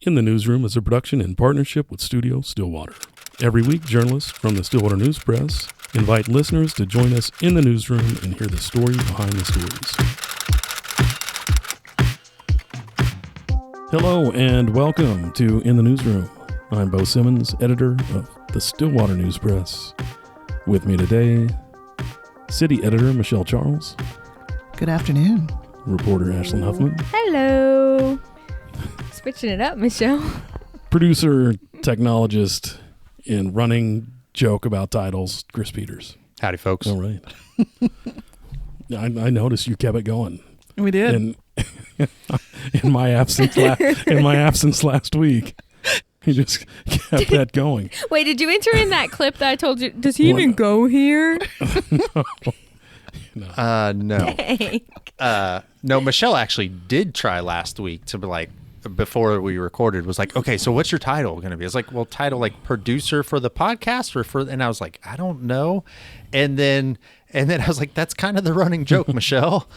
In the Newsroom is a production in partnership with Studio Stillwater. Every week, journalists from the Stillwater News Press invite listeners to join us in the newsroom and hear the story behind the stories. Hello and welcome to In the Newsroom. I'm Beau Simmons, editor of the Stillwater News Press. With me today, City Editor Michelle Charles. Good afternoon. Reporter Ashlynd Huffman. Hello. Switching it up, Michelle. Producer, technologist, and running joke about titles, Chris Peters. Howdy, folks. All right. I noticed you kept it going. We did. And in my absence last week, you just kept that going. Wait, did you enter in that clip that I told you? Does he even go here? No. No, Michelle actually did try last week to be like, before we recorded, was like, okay, so what's your title going to be? I was like, well, title like producer for the podcast or for, and I was like, I don't know. And then I was like, that's kind of the running joke, Michelle.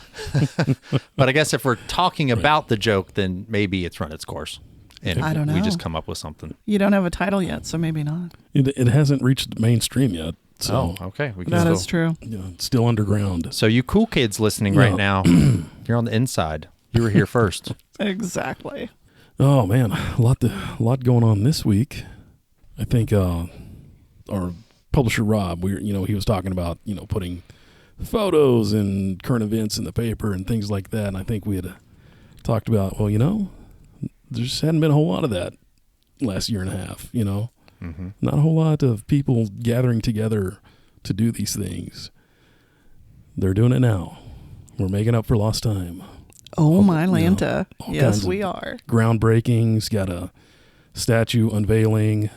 But I guess if we're talking about the joke, then maybe it's run its course. And I don't know. We just come up with something. You don't have a title yet, so maybe not. It hasn't reached the mainstream yet. So, okay. We can that is true. It's still underground. So you cool kids listening right now, you're on the inside. You were here first. Exactly. Oh man, a lot going on this week. I think our publisher Rob, he was talking about putting photos and current events in the paper and things like that. And I think we had talked about there just hadn't been a whole lot of that last year and a half. Mm-hmm. Not a whole lot of people gathering together to do these things. They're doing it now. We're making up for lost time. Oh, my Lanta. Yes, we are. Groundbreakings, got a statue unveiling.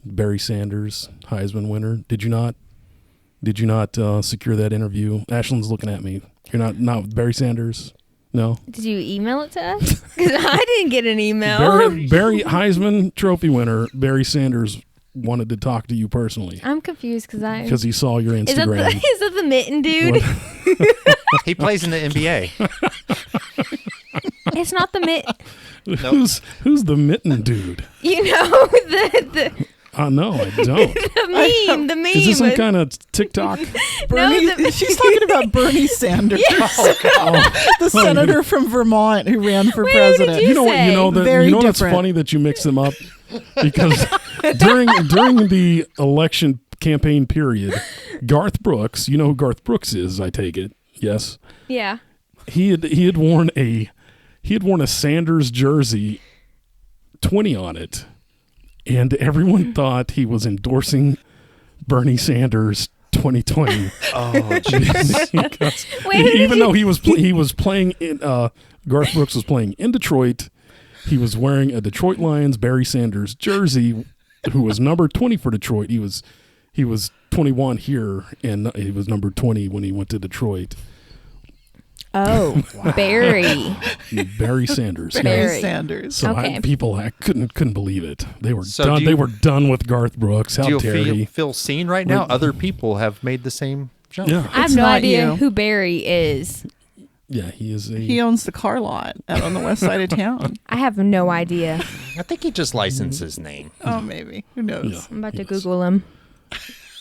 Barry Sanders, Heisman winner. Did you not secure that interview? Ashlynd's looking at me. You're not Barry Sanders? No? Did you email it to us? Because I didn't get an email. Barry Heisman Trophy winner, Barry Sanders wanted to talk to you personally. I'm confused because he saw your Instagram. Is that the mitten dude? He plays in the NBA. It's not the mitten. Nope. Who's the mitten dude? the No, I don't. the meme. Is this some kind of TikTok? She's talking about Bernie Sanders, the senator from Vermont who ran for president. Did you say? That's funny that you mix them up because during the election campaign period, Garth Brooks, you know who Garth Brooks is, I take it. Yes. Yeah. He had worn a Sanders jersey, 20 on it. And everyone thought he was endorsing Bernie Sanders 2020. Oh, jeez. Even though he was playing in Garth Brooks was playing in Detroit, he was wearing a Detroit Lions Barry Sanders jersey, who was number 20 for Detroit. He was 21 here, and he was number 20 when he went to Detroit. Oh, wow. Barry Sanders. Barry Sanders. So okay. I couldn't believe it. They were done. They were done with Garth Brooks. How dare he? Feel seen right now? Other people have made the same jump. Yeah. I have no idea who Barry is. Yeah, he is. He owns the car lot out on the west side of town. I have no idea. I think he just licensed his name. Oh, maybe. Who knows? Yeah, I'm about to Google him.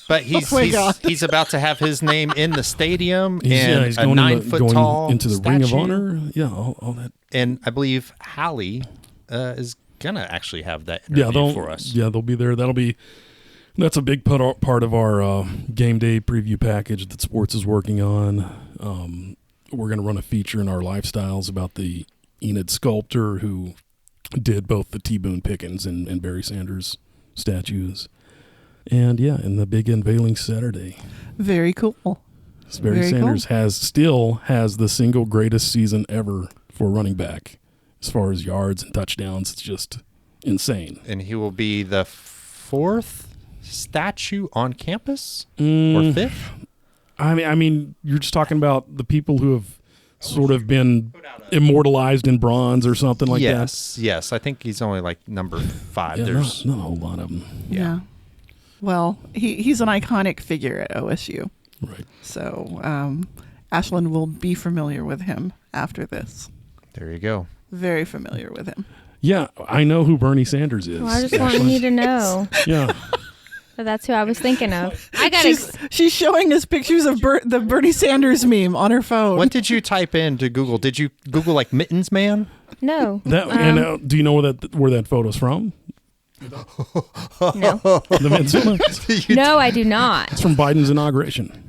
But he's about to have his name in the stadium and he's a going 9-foot tall into the statue. Ring of Honor. Yeah, all that. And I believe Hallie is gonna actually have that interview for us. Yeah, they'll be there. That's a big part of our game day preview package that Sports is working on. We're going to run a feature in our lifestyles about the Enid sculptor who did both the T. Boone Pickens and Barry Sanders statues. And and the big unveiling Saturday. Very cool. Barry Sanders still has the single greatest season ever for running back. As far as yards and touchdowns, it's just insane. And he will be the 4th statue on campus? Or 5th? I mean, you're just talking about the people who have sort of been immortalized in bronze or something like that. Yes. I think he's only like number 5. Yeah, There's not a whole lot of them. Yeah. Well, he's an iconic figure at OSU. Right. So Ashlynd will be familiar with him after this. There you go. Very familiar with him. Yeah, I know who Bernie Sanders is. Well, I just wanted you to know. Yeah. But that's who I was thinking of. She's showing us pictures of the Bernie Sanders meme on her phone. What did you type into Google? Did you Google like Mittens Man? No. Do you know where that photo's from? No. The Mittens Man? No, I do not. It's from Biden's inauguration.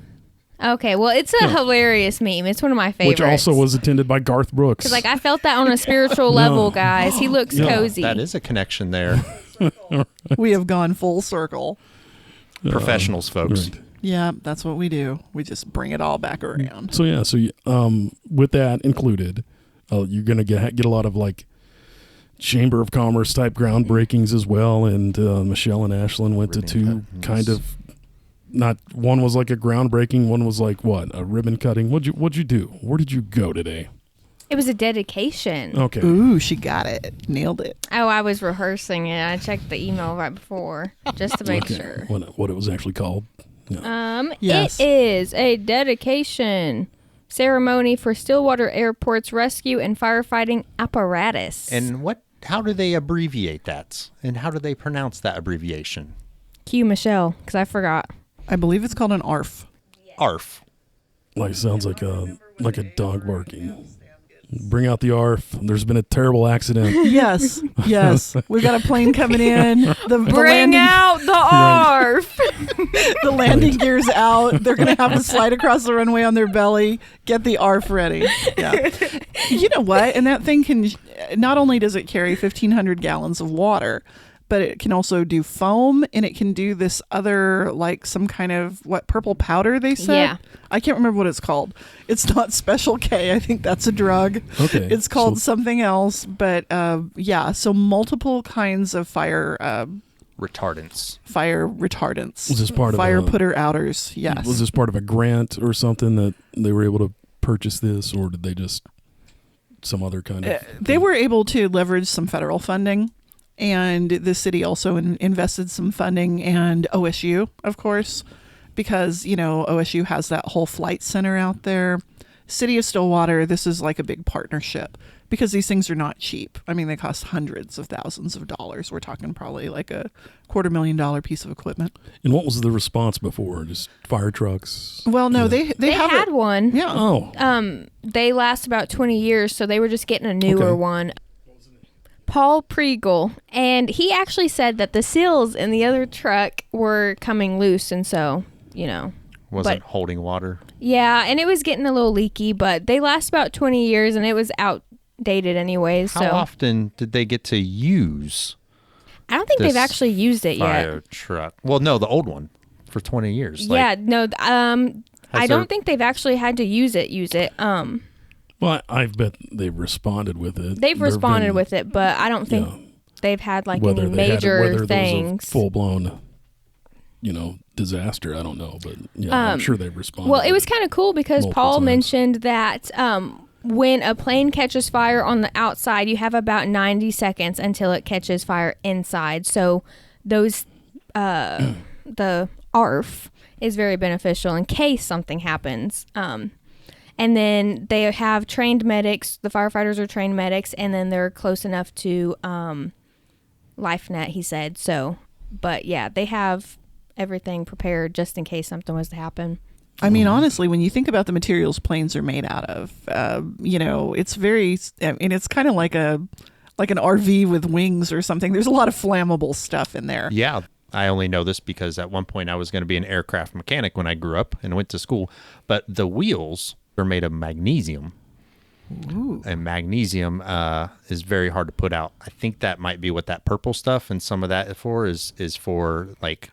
Okay, well, it's a hilarious meme. It's one of my favorites. Which also was attended by Garth Brooks. Because, I felt that on a spiritual level, guys. He looks cozy. That is a connection there. We have gone full circle. Professionals, folks. Right. Yeah, that's what we do. We just bring it all back around. So with that included, you're gonna get a lot of like Chamber of Commerce type groundbreakings as well. And Michelle and Ashlynd went to two kind of not one was like a groundbreaking, one was like what, a ribbon cutting. What'd you do? Where did you go today? It was a dedication. Okay. Ooh, she got it. Nailed it. Oh, I was rehearsing it. I checked the email right before just to make sure. What it was actually called. Yeah. Yes. It is a dedication ceremony for Stillwater Airport's rescue and firefighting apparatus. And how do they abbreviate that? And how do they pronounce that abbreviation? Cue Michelle, because I forgot. I believe it's called an ARFF. ARFF. Like sounds like a dog barking. Bring out the ARFF. There's been a terrible accident. Yes. We've got a plane coming in. Bring out the ARFF. The landing gear's out. They're going to have to slide across the runway on their belly. Get the ARFF ready. Yeah. You know what? And that thing can, not only does it carry 1,500 gallons of water, but it can also do foam, and it can do this other, like some kind of, purple powder they said? Yeah. I can't remember what it's called. It's not Special K. I think that's a drug. Okay. It's called something else, but so multiple kinds of fire retardants. Fire retardants. Was this part of fire putter outers? Yes. Was this part of a grant or something that they were able to purchase this, or did they just some other kind of? They were able to leverage some federal funding, and the city also invested some funding, and OSU, of course, because OSU has that whole flight center out there. City of Stillwater, this is like a big partnership because these things are not cheap. I mean, they cost hundreds of thousands of dollars. We're talking probably like a $250,000 piece of equipment. And what was the response before? Just fire trucks? Well, no, they had one. Yeah. Oh. They last about 20 years, so they were just getting a newer one. Paul Priegel, and he actually said that the seals in the other truck were coming loose, and so, Wasn't holding water. Yeah, and it was getting a little leaky, but they last about 20 years, and it was outdated anyways. How often did they get to use? I don't think they've actually used it yet. Fire truck. Well, no, the old one for 20 years. Yeah, no, I don't think they've actually had to use it. Well, I bet they've responded with it. They've responded with it, but I don't think they've had like any major things. Full blown, disaster. I don't know, but I'm sure they've responded. Well, it was kind of cool because Paul mentioned that when a plane catches fire on the outside, you have about 90 seconds until it catches fire inside. So those the ARFF is very beneficial in case something happens. And then they have trained medics. The firefighters are trained medics, and then they're close enough to LifeNet, he said. So, but yeah, they have everything prepared just in case something was to happen. I mean, honestly, when you think about the materials planes are made out of, it's very, and it's kind of like an RV with wings or something. There's a lot of flammable stuff in there. Yeah. I only know this because at one point I was going to be an aircraft mechanic when I grew up and went to school. But the wheels are made of magnesium. Ooh. And magnesium is very hard to put out. I think that might be what that purple stuff and some of that is for like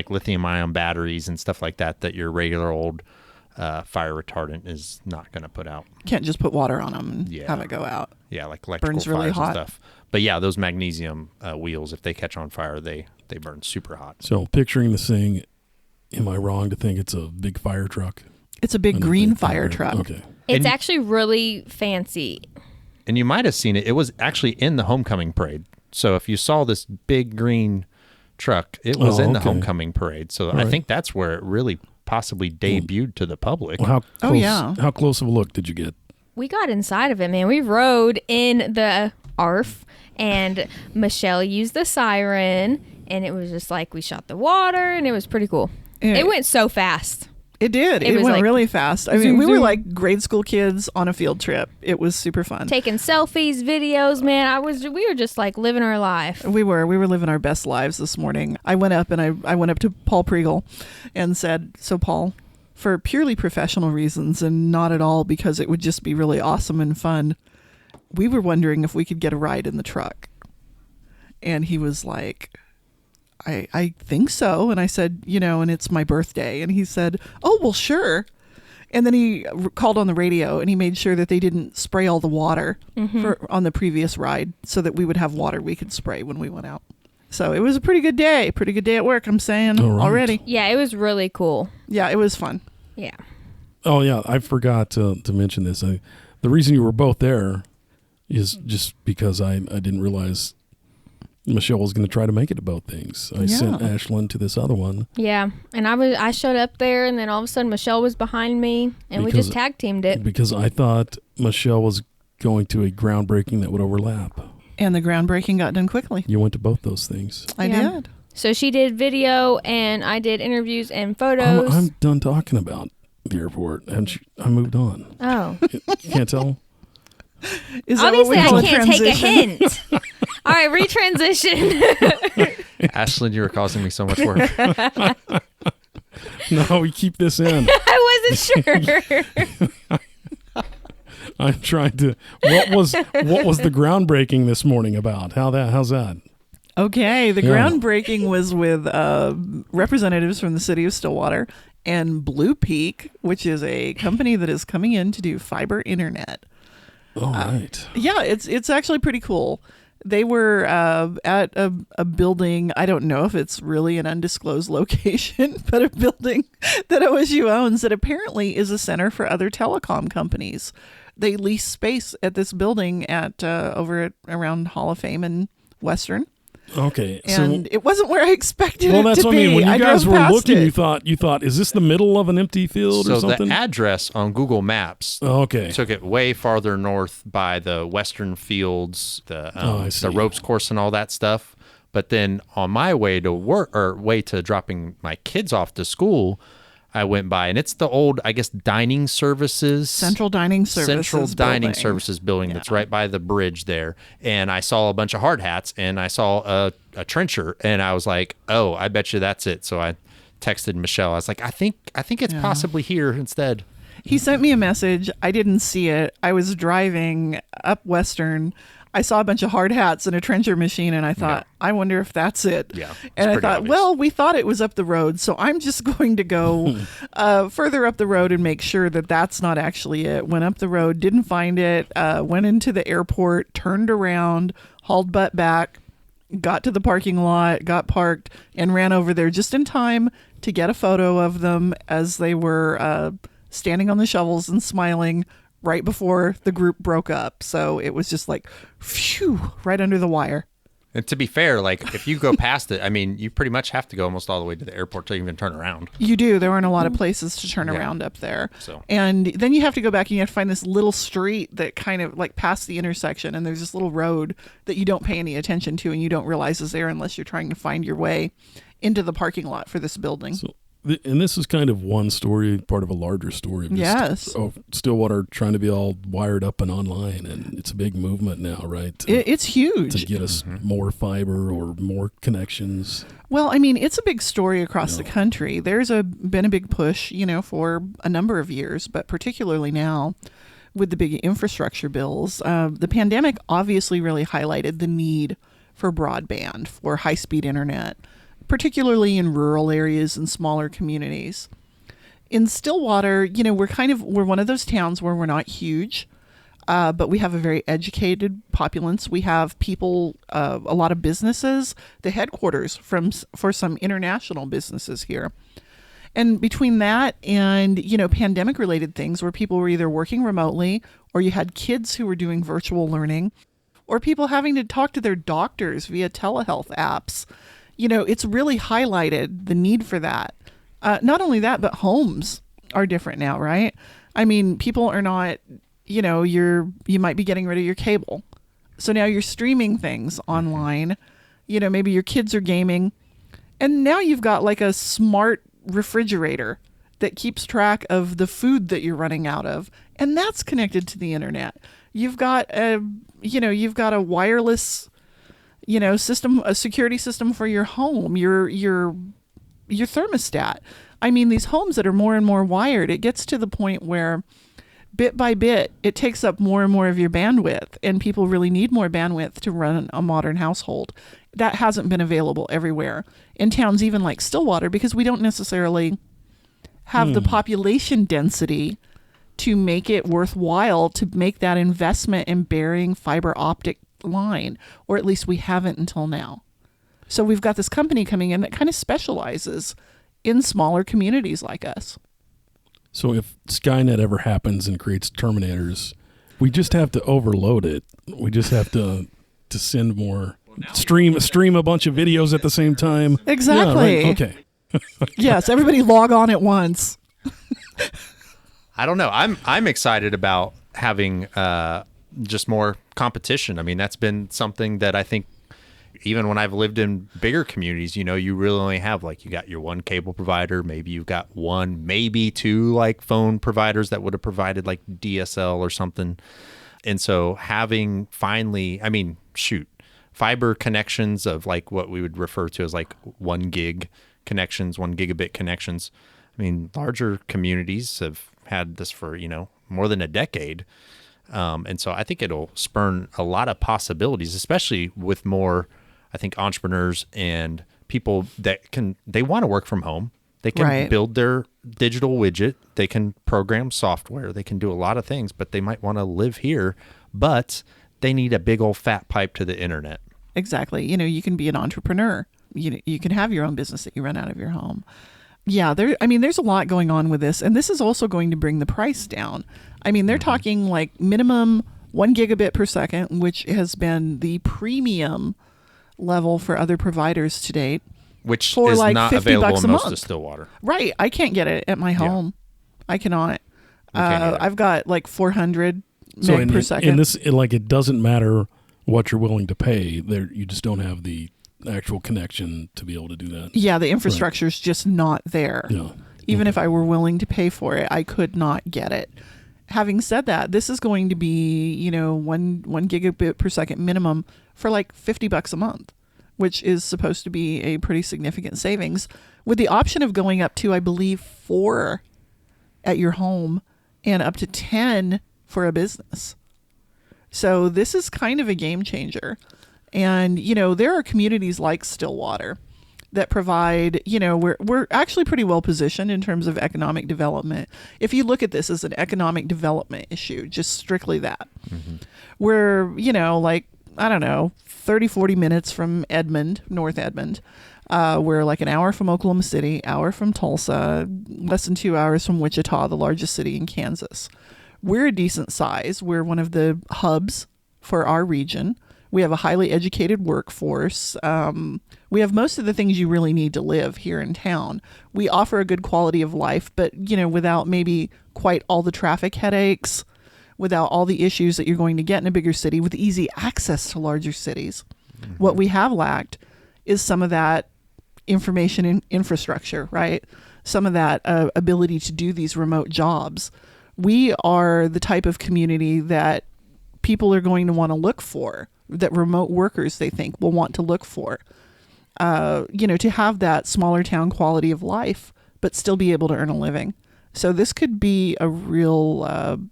lithium ion batteries and stuff like that your regular old fire retardant is not going to put out. Can't just put water on them and have it go out. Yeah, like electrical burns really fires hot. and stuff. But yeah, those magnesium wheels, if they catch on fire, they burn super hot. So picturing this thing, am I wrong to think it's a big fire truck? It's a big green fire truck. Okay. It's actually really fancy. And you might have seen it. It was actually in the homecoming parade. So if you saw this big green truck, it was in the homecoming parade. So I think that's where it really possibly debuted to the public. Well, how close of a look did you get? we got inside of it, man. We rode in the ARFF, and Michelle used the siren, and it was just like we shot the water, and it was pretty cool. It went so fast. It did. It went like, really fast. I mean, we were like grade school kids on a field trip. It was super fun. Taking selfies, videos, man. We were just like living our life. We were living our best lives this morning. I went up and I went up to Paul Priegel and said, so Paul, for purely professional reasons and not at all because it would just be really awesome and fun, we were wondering if we could get a ride in the truck. And he was like, I think so. And I said, and it's my birthday. And he said, oh, well, sure. And then he called on the radio and he made sure that they didn't spray all the water on the previous ride so that we would have water we could spray when we went out. So it was a pretty good day at work, I'm saying already. Yeah, it was really cool. Yeah, it was fun. Yeah. Oh, yeah. I forgot to mention this. The reason you were both there is just because I didn't realize Michelle was going to try to make it to both things. I sent Ashlynd to this other one. Yeah, and I showed up there, and then all of a sudden Michelle was behind me, and we just tag teamed it. Because I thought Michelle was going to a groundbreaking that would overlap. And the groundbreaking got done quickly. You went to both those things. I did. So she did video, and I did interviews and photos. I'm done talking about the airport, and I moved on. Oh. You can't tell? Obviously, I can't take a hint. All right, retransition. Ashlynd, you were causing me so much work. No, we keep this in. I wasn't sure. I'm trying to. What was the groundbreaking this morning about? How's that? Okay, the groundbreaking was with representatives from the city of Stillwater and Bluepeak, which is a company that is coming in to do fiber internet. All right. Yeah, it's actually pretty cool. They were at a building. I don't know if it's really an undisclosed location, but a building that OSU owns that apparently is a center for other telecom companies. They lease space at this building at around Hall of Fame in Western. Okay, and it wasn't where I expected it to be. Well, that's what I mean. When you guys were looking, it. you thought, is this the middle of an empty field or something? So the address on Google Maps took it way farther north by the Western Fields, the ropes course and all that stuff. But then on my way to work or way to dropping my kids off to school, I went by, and it's the old, I guess, dining services. Central Dining Services building that's right by the bridge there. And I saw a bunch of hard hats, and I saw a trencher, and I was like, oh, I bet you that's it. So I texted Michelle. I was like, I think it's possibly here instead. He sent me a message. I didn't see it. I was driving up Western. I saw a bunch of hard hats and a trencher machine, and I thought, I wonder if that's it. Yeah, and I thought, well, we thought it was up the road, so I'm just going to go further up the road and make sure that that's not actually it. Went up the road, didn't find it, went into the airport, turned around, hauled butt back, got to the parking lot, got parked, and ran over there just in time to get a photo of them as they were standing on the shovels and smiling right before the group broke up. So it was just like, phew, right under the wire. And to be fair, like if you go past it, I mean, you pretty much have to go almost all the way to the airport to even turn around. You do. There aren't a lot of places to turn around up there. So. And then you have to go back and you have to find this little street that kind of like past the intersection. And there's this little road that you don't pay any attention to and you don't realize is there unless you're trying to find your way into the parking lot for this building. So, and this is kind of one story, part of a larger story. Of Stillwater trying to be all wired up and online, and it's a big movement now, right? It's huge. To get us more fiber or more connections. Well, I mean, it's a big story across the country. There's been a big push, for a number of years, but particularly now with the big infrastructure bills. The pandemic obviously really highlighted the need for broadband, for high-speed internet, particularly in rural areas and smaller communities. In Stillwater, we're one of those towns where we're not huge, but we have a very educated populace. We have people, a lot of businesses, the headquarters for some international businesses here. And between that and, pandemic related things where people were either working remotely or you had kids who were doing virtual learning or people having to talk to their doctors via telehealth apps, it's really highlighted the need for that. Not only that, but homes are different now, right? I mean, people are not you might be getting rid of your cable. So now you're streaming things online. Maybe your kids are gaming. And now you've got like a smart refrigerator that keeps track of the food that you're running out of. And that's connected to the internet. You've got a wireless, system, a security system for your home, your thermostat. I mean, these homes that are more and more wired, it gets to the point where bit by bit, it takes up more and more of your bandwidth, and people really need more bandwidth to run a modern household. That hasn't been available everywhere in towns, even like Stillwater, because we don't necessarily have the population density to make it worthwhile to make that investment in burying fiber optic line, or at least we haven't until now. So we've got this company coming in that kind of specializes in smaller communities like us. So if Skynet ever happens and creates Terminators, we just have to overload it. We just have to send more, stream a bunch of videos at the same time. Exactly. Yeah, right? Okay. Yes, everybody log on at once. I don't know. I'm excited about having just more competition. I mean, that's been something that I think even when I've lived in bigger communities, you really only have you got your one cable provider. Maybe you've got one, maybe two phone providers that would have provided DSL or something. And so having finally, fiber connections of what we would refer to as 1 gig connections, 1 gigabit connections. I mean, larger communities have had this for, more than a decade. And so I think it'll spurn a lot of possibilities, especially with more, I think, entrepreneurs and people that they want to work from home. They can build their digital widget. They can program software. They can do a lot of things, but they might want to live here, but they need a big old fat pipe to the internet. Exactly. You can be an entrepreneur. You can have your own business that you run out of your home. Yeah, there's a lot going on with this, and this is also going to bring the price down. I mean, they're talking minimum 1 gigabit per second, which has been the premium level for other providers to date. Which for is not available in most month. of Stillwater. Right. I can't get it at my home. I cannot. I've got 400 meg per second. And this, it doesn't matter what you're willing to pay. You just don't have the actual connection to be able to do that. Yeah, the infrastructure is just not there. Yeah. Even if I were willing to pay for it, I could not get it. Having said that, this is going to be, 1 gigabit per second minimum for $50 a month, which is supposed to be a pretty significant savings, with the option of going up to, I believe, 4 at your home and up to 10 for a business. So this is kind of a game changer. And, there are communities like Stillwater that provide, we're actually pretty well positioned in terms of economic development. If you look at this as an economic development issue, just strictly that. Mm-hmm. We're, 30, 40 minutes from Edmond, North Edmond. We're an hour from Oklahoma City, hour from Tulsa, less than 2 hours from Wichita, the largest city in Kansas. We're a decent size. We're one of the hubs for our region. We have a highly educated workforce. We have most of the things you really need to live here in town. We offer a good quality of life, but, without maybe quite all the traffic headaches, without all the issues that you're going to get in a bigger city, with easy access to larger cities. Mm-hmm. What we have lacked is some of that information and infrastructure, right? Some of that ability to do these remote jobs. We are the type of community that people are going to want to look for, that remote workers, they think, will want to look for, to have that smaller town quality of life, but still be able to earn a living. So this could be a real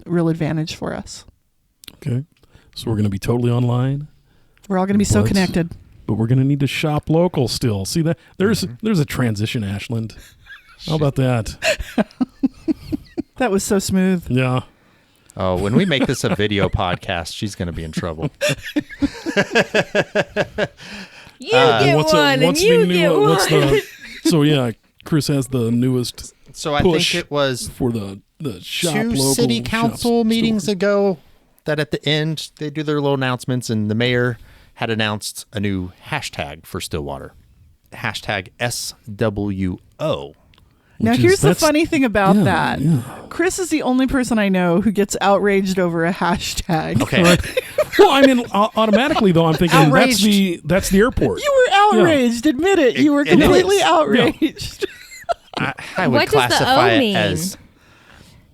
advantage for us. Okay. So we're going to be totally online. We're all going to be so connected. But we're going to need to shop local still. See that? There's a transition, Ashlynd. How about that? That was so smooth. Yeah. Oh, when we make this a video podcast, she's going to be in trouble. You get one, and you get one. So, yeah, Chris has the newest So I think it was for the shop 2 local city council meetings store. ago that at the end they do their little announcements, and the mayor had announced a new hashtag for Stillwater. Hashtag SWO. Now, here's the funny thing about that. Yeah. Chris is the only person I know who gets outraged over a hashtag. Okay. Well, I mean, automatically though, I'm thinking Outraged. that's the airport. You were outraged. Admit it. You were It is. completely outraged. I would What does the classify O it mean? as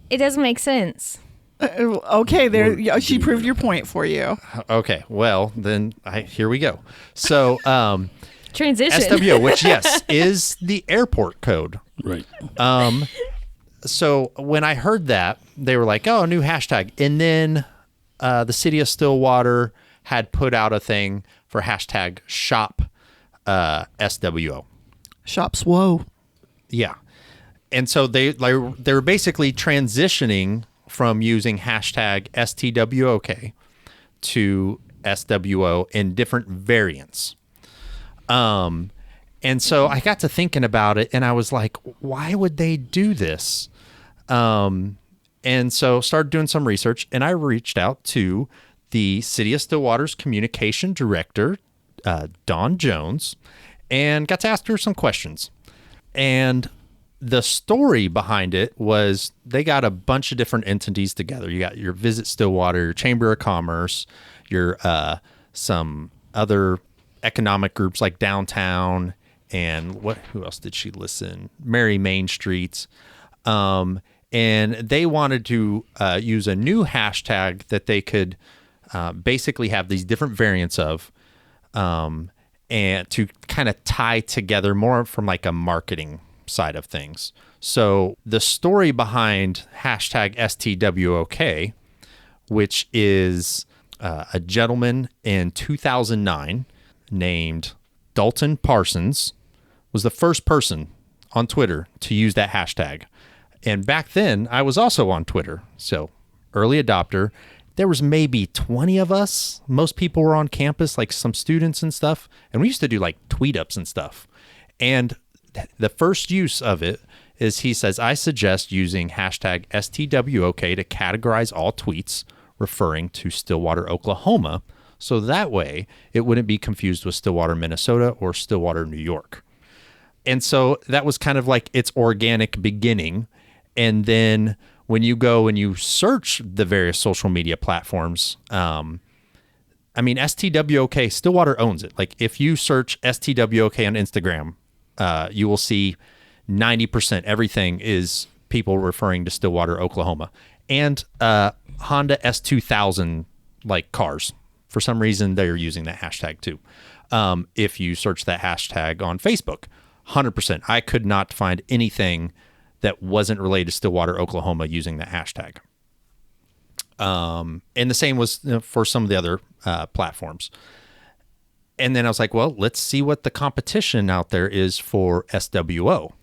It doesn't make sense. Okay, there. Yeah, she proved your point for you. okay. Well, then here we go. So Transition. SWO, which yes is the airport code. Right. So when I heard that, they were like, "Oh, a new hashtag," and then the city of Stillwater had put out a thing for hashtag shop SWO. Shops, whoa. Yeah. And so they were basically transitioning from using hashtag STWOK to SWO in different variants. And so I got to thinking about it and I was like, why would they do this? And so started doing some research and I reached out to the City of Stillwater's communication director, Dawn Jones, and got to ask her some questions. And the story behind it was they got a bunch of different entities together. You got your Visit Stillwater, your Chamber of Commerce, your some other economic groups like Downtown, and who else did she listen? Merry Main Streets. And they wanted to use a new hashtag that they could basically have these different variants of, and to kind of tie together more from like a marketing side of things. So the story behind hashtag STWOK, which is a gentleman in 2009 named Dalton Parsons, was the first person on Twitter to use that hashtag. And back then, I was also on Twitter, so early adopter. There was maybe 20 of us. Most people were on campus, like some students and stuff. And we used to do like tweet ups and stuff. And the first use of it is he says, I suggest using hashtag STWOK to categorize all tweets referring to Stillwater, Oklahoma. So that way it wouldn't be confused with Stillwater, Minnesota or Stillwater, New York. And so that was kind of like its organic beginning. And then when you go and you search the various social media platforms, I mean, STWOK, Stillwater owns it. Like if you search STWOK on Instagram, you will see 90% everything is people referring to Stillwater, Oklahoma, and Honda S2000 like cars. For some reason, they're using that hashtag too. If you search that hashtag on Facebook, 100%. I could not find anything that wasn't related to Stillwater, Oklahoma using that hashtag. And the same was for some of the other platforms. And then I was like, well, let's see what the competition out there is for SWO.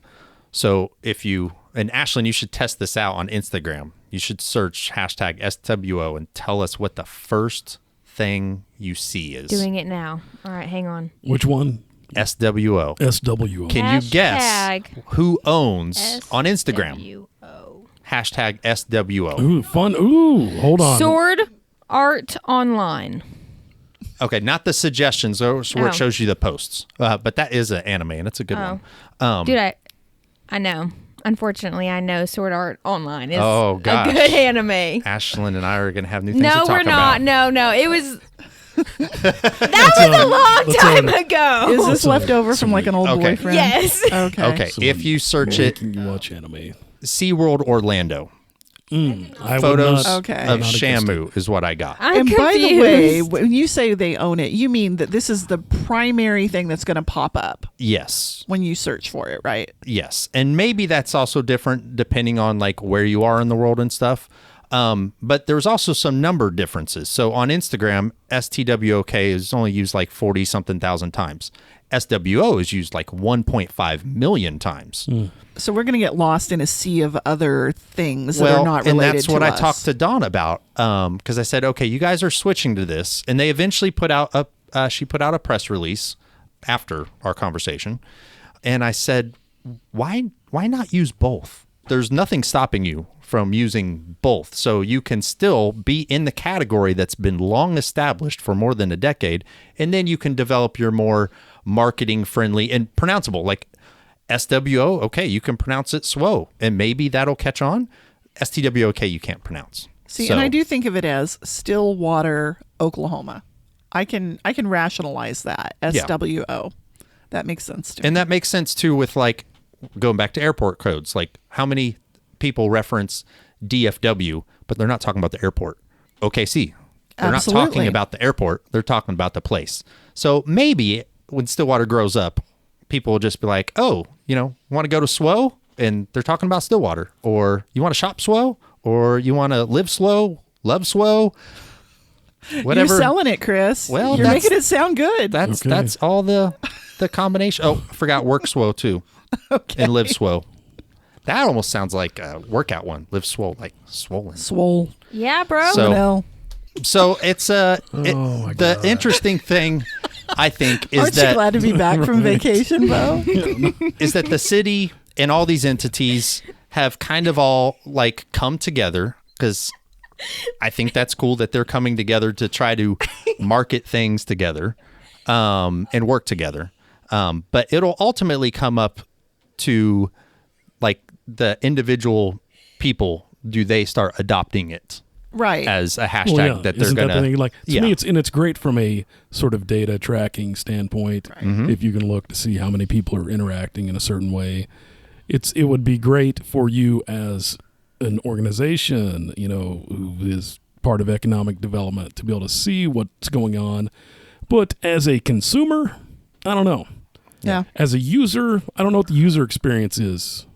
So if you, and Ashlynd, you should test this out on Instagram. You should search hashtag SWO and tell us what the first thing you see is. Doing it now. All right, hang on. Which one? SWO. SWO. Can you guess who owns on Instagram? SWO. Hashtag SWO. Ooh, fun. Ooh, hold on. Sword Art Online. Okay, not the suggestions, where it shows you the posts. But that is an anime, and it's a good one. Dude, I know. Unfortunately, I know Sword Art Online is Oh, gosh. a good anime. Ashlyn and I are going to have new things to No, talk we're not. about. No. It was... That was a long time ago. Is this left over from like an old Okay. boyfriend? Yes. Okay. Okay, if you search it, Can you watch anime? SeaWorld Orlando. I Photos would Okay. of not Shamu is what I got. I'm And confused. by the way, when you say they own it, you mean that this is the primary thing that's going to pop up Yes. when you search for it, right? Yes. And maybe that's also different depending on like where you are in the world and stuff. But there's also some number differences. So on Instagram, STWOK is only used like 40 something thousand times. SWO is used like 1.5 million times. So we're going to get lost in a sea of other things that are not related to us. And that's what I talked to Dawn about. Because I said, okay, you guys are switching to this. And they eventually put out she put out a press release after our conversation. And I said, why not use both? There's nothing stopping you from using both. So you can still be in the category that's been long established for more than a decade. And then you can develop your more marketing friendly and pronounceable. Like SWO, okay, you can pronounce it SWO, and maybe that'll catch on. STWOK, you can't pronounce. See, and I do think of it as Stillwater, Oklahoma. I can rationalize that. SWO. That makes sense to me. And that makes sense too with like going back to airport codes. Like how many people reference DFW, but they're not talking about the airport. OKC. They're not talking about the airport. They're talking about the place. So maybe when Stillwater grows up, people will just be like, oh, want to go to SWO? And they're talking about Stillwater. Or you want to shop SWO? Or you want to live SWO, love SWO? Whatever. You're selling it, Chris. Well, you're making it sound good. That's all the combination. Oh, I forgot work SWO too. Okay. And live SWO. That almost sounds like a workout one. Live SWO, like swollen. Swole. Yeah, bro. So it's the interesting thing, I think, is Aren't you glad to be back from vacation, Beau? is that the city and all these entities have kind of all like come together, because I think that's cool that they're coming together to try to market things together and work together. But it'll ultimately come up to like the individual people. Do they start adopting it? Right. As a hashtag that they're going to... Like, to me, it's great from a sort of data tracking standpoint. Right. Mm-hmm. If you can look to see how many people are interacting in a certain way. It would be great for you as an organization, who is part of economic development, to be able to see what's going on. But as a consumer, I don't know. Yeah. As a user, I don't know what the user experience is,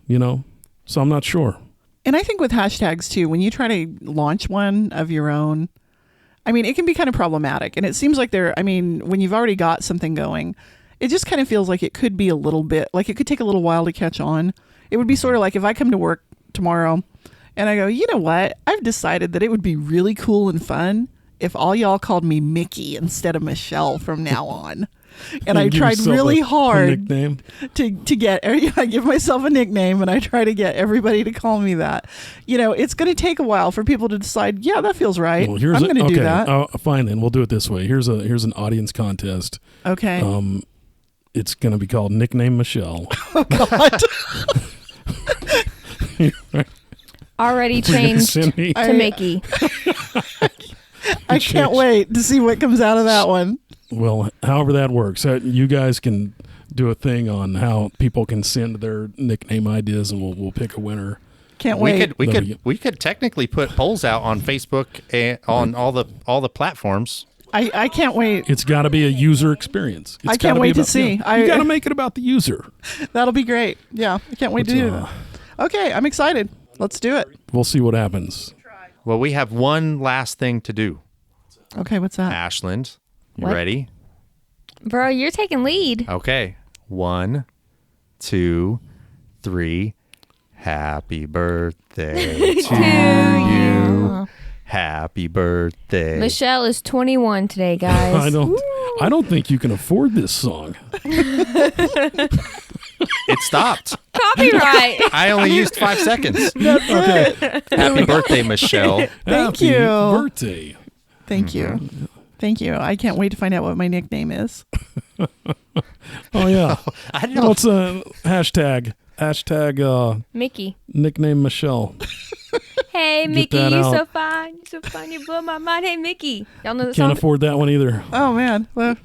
so I'm not sure. And I think with hashtags too, when you try to launch one of your own, it can be kind of problematic. And it seems like when you've already got something going, it just kind of feels like it could be a little bit, like it could take a little while to catch on. It would be sort of like if I come to work tomorrow and I go, you know what? I've decided that it would be really cool and fun if all y'all called me Mickey instead of Michelle from now on. And I tried really hard to get, I give myself a nickname and I try to get everybody to call me that. It's going to take a while for people to decide, yeah, that feels right. Well, I'm going to do that. Fine, then we'll do it this way. Here's an audience contest. Okay. It's going to be called Nickname Michelle. Oh, God. Already changed to Mickey. I can't wait to see what comes out of that one. Well, however that works, you guys can do a thing on how people can send their nickname ideas, and we'll pick a winner. Can't wait. We could technically put polls out on Facebook and on all the platforms. I can't wait. It's got to be a user experience. I can't wait to see. You got to make it about the user. That'll be great. Yeah, I can't wait to do that. Okay, I'm excited. Let's do it. We'll see what happens. Well, we have one last thing to do. Okay, what's that? Ashlynd, you ready? Bro, you're taking lead. Okay. 1, 2, 3. Happy birthday to you. Happy birthday. Michelle is 21 today, guys. I don't think you can afford this song. It stopped. Copyright. I only used 5 seconds. That's it. Happy birthday, Michelle. Thank you. Happy birthday. Thank you. Thank you. I can't wait to find out what my nickname is. Oh, yeah. I don't know. What's a hashtag? Hashtag Mickey. Nickname Michelle. Hey, Mickey, you so fine. You so fine. You blow my mind. Hey, Mickey. Y'all know the song? Can't afford that one either. Oh, man. Well,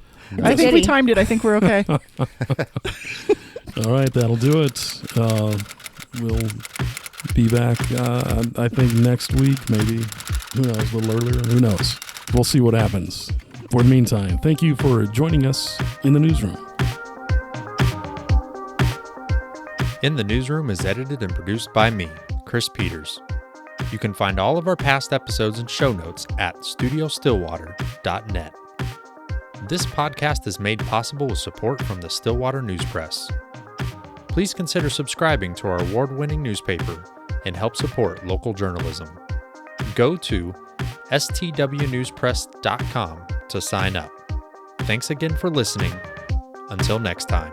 I think we timed it. I think we're okay. All right, that'll do it. We'll be back, I think, next week, maybe. Who knows, a little earlier. Who knows? We'll see what happens. For the meantime, thank you for joining us in the newsroom. In the Newsroom is edited and produced by me, Chris Peters. You can find all of our past episodes and show notes at studiostillwater.net. This podcast is made possible with support from the Stillwater News Press. Please consider subscribing to our award-winning newspaper and help support local journalism. Go to stwnewspress.com to sign up. Thanks again for listening. Until next time.